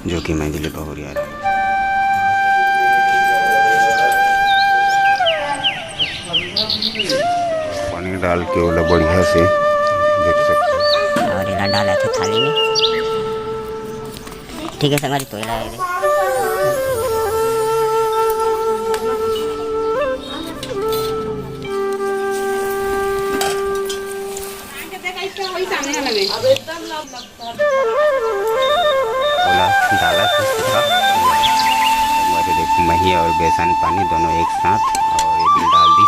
जो कि मंजिले बहुरिया है। पानी डाल के वो बढ़िया से देख सकते हैं और इला डाला थे थाली में। ठीक है संगारी तो इला डाला देखो मही और बेसन पानी दोनों एक साथ और ये भी डाल दी।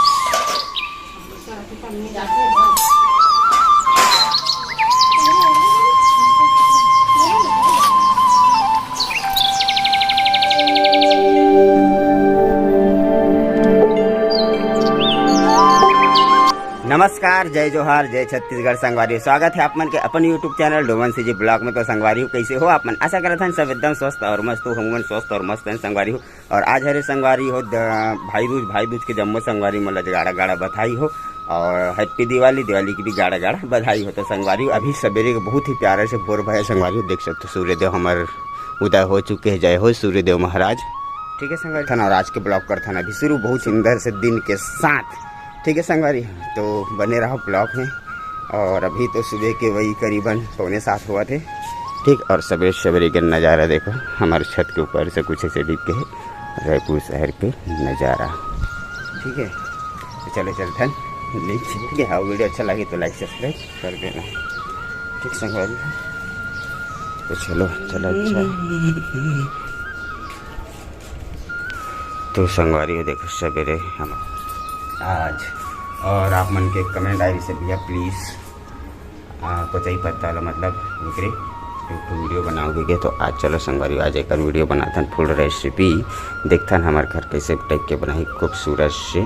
नमस्कार, जय जोहार, जय छत्तीसगढ़ संगवारी। स्वागत है आप मन के अपन यूट्यूब चैनल डोमन सी जी ब्लॉग में। तो संगवारी कैसे हो आप मन? आशा करते हैं सब एकदम स्वस्थ और मस्त हो। हम स्वस्थ और मस्त हैं संगवारी हो। और आज हरे संगवारी हो भाई दूज के जम्मो संगवारी मतलब गाड़ा गाड़ा बधाई हो और हैप्पी दिवाली की भी गाड़ा गाड़ा बधाई हो। तो संगवारी अभी सवेरे के बहुत ही प्यारे से भोर भया संगवारी देख सकते हो। सूर्यदेव हमारे उदय हो चुके हैं। जय हो सूर्यदेव महाराज। ठीक है संगवारी था और आज के ब्लॉग कर था अभी शुरू बहुत सुंदर से दिन के साथ। ठीक है संगवारी, तो बने रहो ब्लॉग में। और अभी तो सुबह के वही करीबन 6:45 हुआ थे। ठीक, और सवेरे सवेरे के नज़ारा देखो हमारे छत के ऊपर से कुछ ऐसे दिख के है रायपुर शहर के नज़ारा। ठीक है, तो चलो चलते हैं। ठीक है, हाँ वीडियो अच्छा लगे तो लाइक सब्सक्राइब कर देना। ठीक संगवारी, तो चलो अच्छा। तो संगवारी देखो सवेरे हम आज और आप मन के कमेंट आई से भैया प्लीज़ कुछ ही पता मतलब निकले वीडियो बनाओगे तो आज चलो संगवारी आज एक वीडियो बनाते हैं। फुल रेसिपी देखते हैं हमारे घर कैसे टाइप के बनाई खूबसूरत से।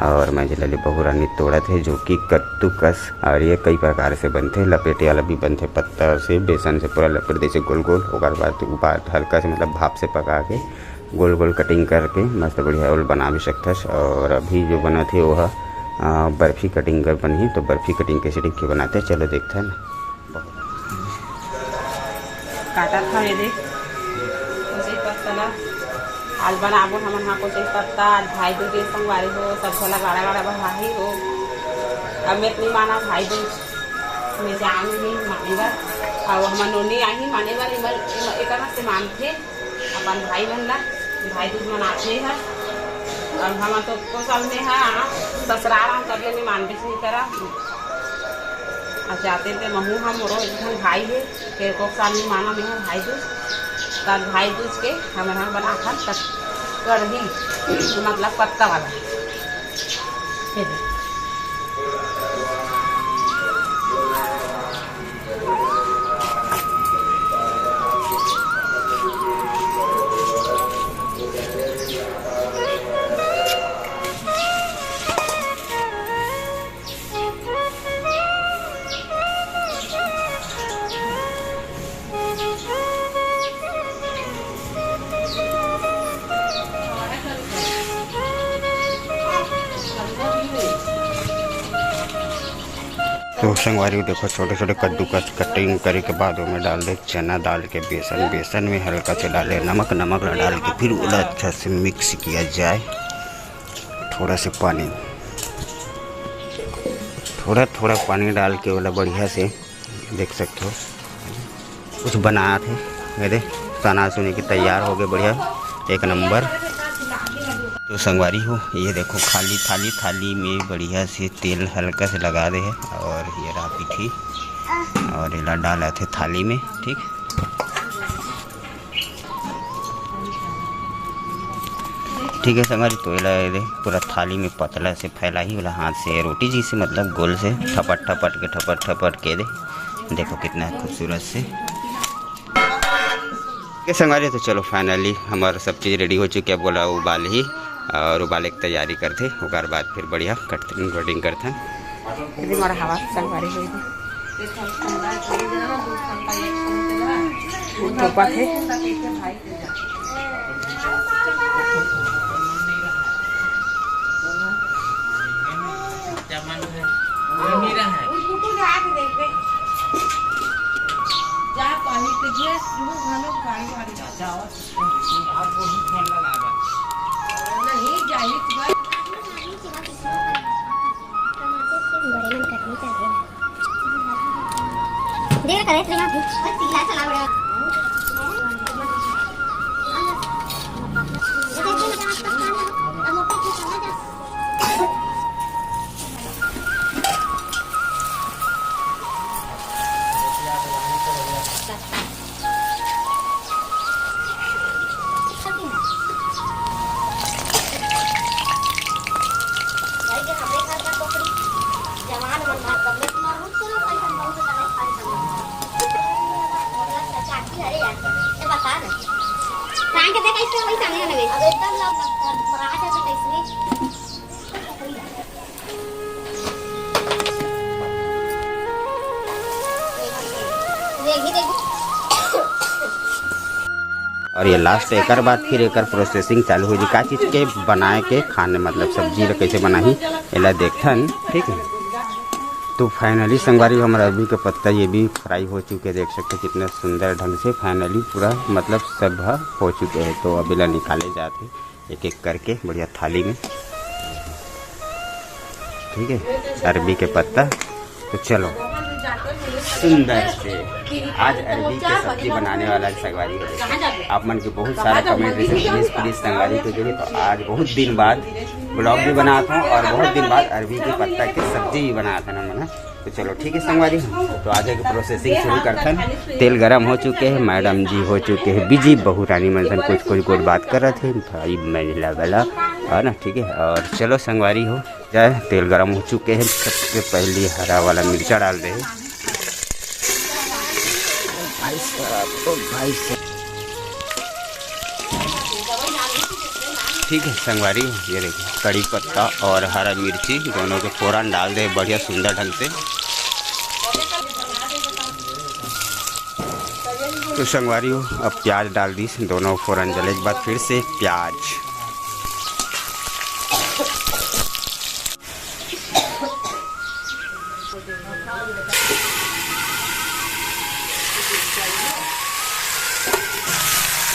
और मैं जल्दी बहुरानी तोड़ा थे जो कि कद्दूकस और ये कई प्रकार से बनते। लपेटे वाला भी बनते पत्ता से बेसन से पूरा लपेट दे से गोल गोल। और बाद हल्का से मतलब भाप से पका के गोल गोल कटिंग करके मस्त बढ़िया ओल बना भी सकता है। और अभी जो बना थे वो बर्फ़ी कटिंग कर बनी है। तो बर्फ़ी कटिंग कैसे टिक्के बनाते हैं चलो देखते हैं ना। काटा था ये देख कुछ पत्ता आज बनाबो हमन हाँ कुछ पत्ता आज भाई दूज के संगवारी हो सब झोला गाड़ा गाड़ा बधाई हो। अब मैं इतनी माना भाई दूज में जाऊँगी माने बार और हम नोनी आई माने बार एक से मानते अपन भाई मन ला भाई दूज मनाते हैं। और हम तो को साल में है ससुराल हम कर ले मान नहीं करा चाहते थे महू हम मोरो भाई है फिर को साल में माना में भाई दूज तब भाई दूज के हमारा बना कर दी मतलब पत्ता वाला फिर तो संगवारी देखो छोटे छोटे कद्दूकस कटिंग करे के बाद में डाल दे चना डाल के बेसन में हल्का से डाले नमक डाल के फिर उला अच्छा से मिक्स किया जाए। थोड़ा से पानी थोड़ा पानी डाल के वाला बढ़िया से देख सकते हो कुछ बनाया थे मेरे सना सुनी की तैयार हो गए बढ़िया एक नंबर। तो संगवारी हो ये देखो खाली थाली में बढ़िया से तेल हल्का से लगा दे है और ये रहा पीठी और इला डाला थे थाली में। ठीक है संगवारी, तो इला पूरा थाली में पतला से फैला ही वाला हाथ से रोटी जी से मतलब गोल से ठपट के दे। देखो कितना खूबसूरत से। संगवारी तो चलो फाइनली हमारा सब चीज़ रेडी हो चुकी है। बोला उबाल ही और उबाले की तैयारी करते उसके बाद फिर बढ़िया कटिंग करते हैं। हवा संगवारी जा पानी और ये लास्ट एक बाद फिर एक प्रोसेसिंग चालू हो जी का चीज़ के बनाए के खाने मतलब सब्जी कैसे बनाही एला देखन। ठीक है, तो फाइनली संगवारी हमारा अरबी का पत्ता ये भी फ्राई हो चुके, देख सकते हैं कितने सुंदर ढंग से फाइनली पूरा मतलब सब हो चुके हैं। तो अभी ला निकाले जाते एक एक करके बढ़िया थाली में। ठीक है, अरबी के पत्ता। तो चलो सुंदर से आज अरबी के सब्जी बनाने वाला संगवारी है। आप मन के बहुत सारा कमेंट प्लीज संगवारी के लिए। तो आज बहुत दिन बाद ब्लॉग भी बनाता हूँ और बहुत दिन बाद अरबी के पत्ता की सब्जी भी बनाता ना मना। तो चलो ठीक है संगवारी, तो आज की प्रोसेसिंग शुरू करते हैं। तेल गरम हो चुके हैं, मैडम जी हो चुके हैं बिजी, बहू रानी मनसन कुछ बात कर रहे थे, भाई मैं लगा है ना। ठीक है, और चलो संगवारी हो जाए। तेल गरम हो चुके हैं, सबसे पहले हरा वाला मिर्चा डाल दे। ठीक है संगवारी, ये देखिए कड़ी पत्ता और हरा मिर्ची दोनों के फोरन डाल दे बढ़िया सुंदर ढंग से। तो संगवारी हो अब प्याज डाल दी, दोनों फोरन जले के बाद फिर से प्याज।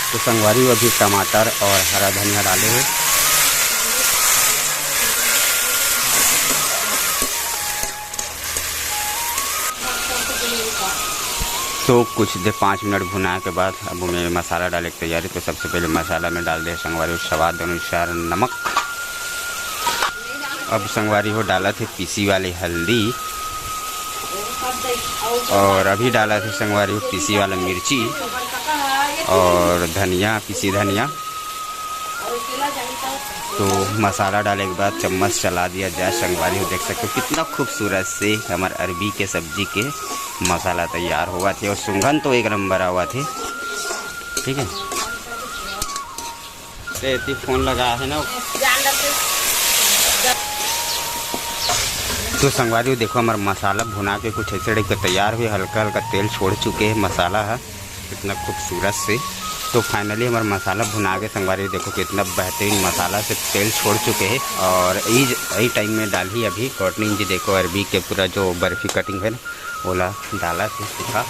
तो संगवारी अभी टमाटर और हरा धनिया डाले हैं। तो कुछ देर 5 मिनट भुना के बाद अब मैं मसाला डालने की तैयारी। तो सबसे पहले मसाला में डाल दे संगवारी स्वाद अनुसार नमक। अब संगवारी हो डाला थे पीसी वाली हल्दी और अभी डाला थे संगवारी पीसी वाला मिर्ची और धनिया, पीसी धनिया। तो मसाला डालने के बाद चम्मच चला दिया जाए संगवारी हो। देख सकते हो कितना खूबसूरत से हमारे अरबी के सब्जी के मसाला तैयार हुआ थे और सुगंध तो एक नंबर हुआ थे। ठीक है, तो फोन लगा है ना। तो संगवारी देखो हमारा मसाला भुना के कुछ ऐसे ढंग तैयार हुए, हल्का हल्का तेल छोड़ चुके हैं मसाला है कितना खूबसूरत से। तो फाइनली हमारा मसाला भुना के संगवारी देखो कितना बेहतरीन मसाला से तेल छोड़ चुके हैं। और यही टाइम में डाली अभी कॉटनिंग जी देखो अरबी के पूरा जो बर्फी कटिंग है ना ओला डाला से सूखा।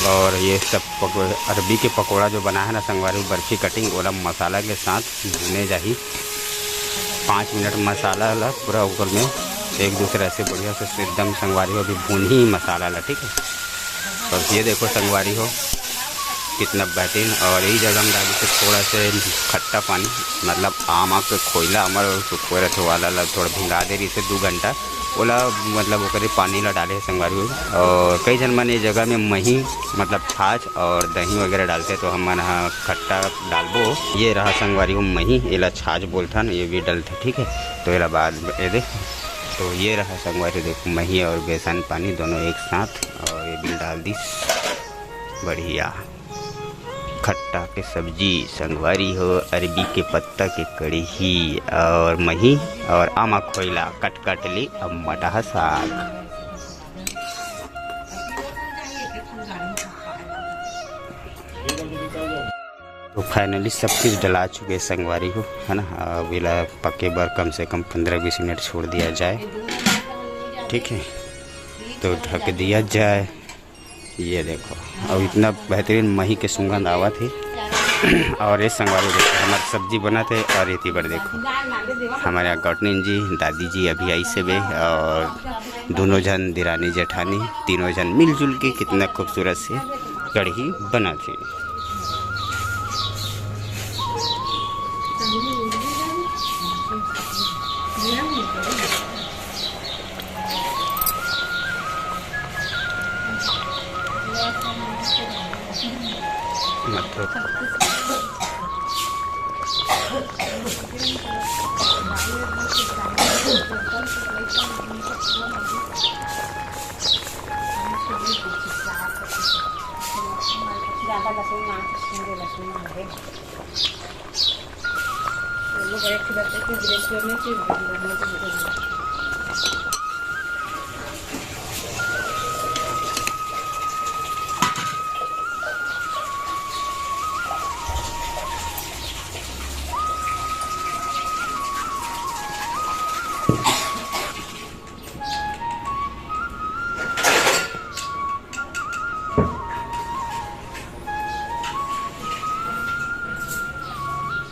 और ये सब अरबी के पकोड़ा जो बना है ना संगवारी बर्फी कटिंग ओला मसाला के साथ भुने जाही 5 मिनट। मसाला ला पूरा ऊपर में एक दूसरे से बढ़िया से एकदम संगवारी हो अभी भून ही मसाला ला। ठीक है, तो ये देखो संगवारी हो कितना बेहतरीन। और यही जगह में डाली से थोड़ा से खट्टा पानी मतलब आम के खोइला हमारे सुखो रहे वाला ला थोड़ा भिंगा दे रही से 2 घंटा ओला मतलब वो पानी ला डाले संगवारी हो। और कई जन मन ये जगह में मही मतलब छाछ और दही वगैरह डालते, तो हम मन खट्टा डालबो। ये रहा संगवारी हो मही, एला छाछ बोलता न, ये भी डलते। ठीक है, तो एला बाद ये देख, तो ये रहा संगवारी देखो मही और बेसन पानी दोनों एक साथ और ये भी डाल दी बढ़िया खट्टा के सब्जी संगवारी हो अरबी के पत्ता के कड़ी और मही और आमा खोइला कटकटली और मटाहा साग। तो फाइनली सब चीज़ डला चुके हैं संगवारी हो है ना। अब इला पके बार कम से कम 15-20 मिनट छोड़ दिया जाए। ठीक है, तो ढक दिया जाए। ये देखो, और इतना बेहतरीन मही के सुगंध आवा थे। और ये संगवारी देखो हमारे सब्जी बना थे। और ये पर देखो हमारे यहाँ गौटनीन जी दादी जी अभी आई से बे, और दोनों जन दिरानी जेठानी तीनों जन मिलजुल के कितना खूबसूरत से कढ़ी बना थे। ज़्यादा लहसुन ना, मुझे लहसुन ना लगे। लोग एक करते हैं ग्रेट में से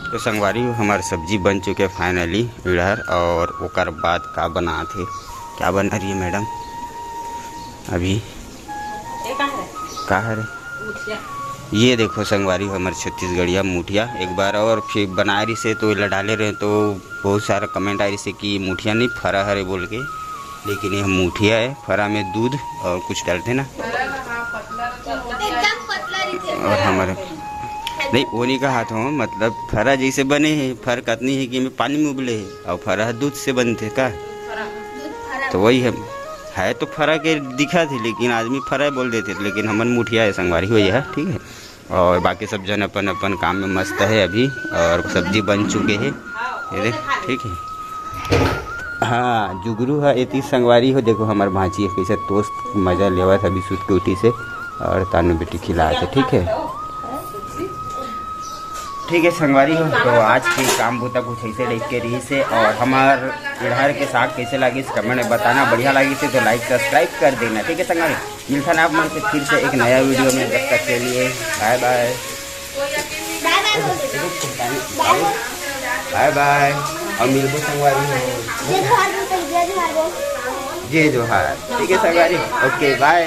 तो संगवारी हमार सब्जी बन चुके फाइनली इधर। और ओकर बाद का बना थे, क्या बना रही है मैडम अभी? का है ये देखो संगवारी हमारे छत्तीसगढ़िया मुठिया। एक बार और फिर बना रही से तो डाले रहे तो बहुत सारा कमेंट आ रही से कि मुठिया नहीं फरा है बोल के, लेकिन यह मुठिया है। फरा में दूध और कुछ डालते ना, और हमारे नहीं वो नहीं कहा था, मतलब फरा जैसे बने हैं। फर्क इतनी है कि में पानी में उबले है, और फरा दूध से बनते का, तो वही है तो फरा के दिखा थी, लेकिन आदमी फरा बोल देते थे, लेकिन हमन मुठिया है संगवारी हुई है। ठीक है, और बाकी सब जन अपन अपन काम में मस्त है अभी, और सब्जी बन चुके हैं ये देख। ठीक है, हाँ जुगरू है इतनी संगवारी हो। देखो हमारे भांची है कैसे दोस्त मज़ा लेवा अभी सूत के उठी से, और तानू बेटी खिलाते। ठीक है, ठीक है संगवारी हो। तो आज की काम भूता कुछ ऐसे देख के रही से, और हमार इधर के साग कैसे लगी इस कमेंट में बताना। बढ़िया लगी से तो लाइक सब्सक्राइब कर देना। ठीक है संगवारी, मिलता ना आप मन से फिर से एक नया वीडियो में। जब तक के लिए बाय बाय बाय बाय। और मिलबो संगवारी हो, जय जोहार। ठीक है संगवारी, ओके बाय।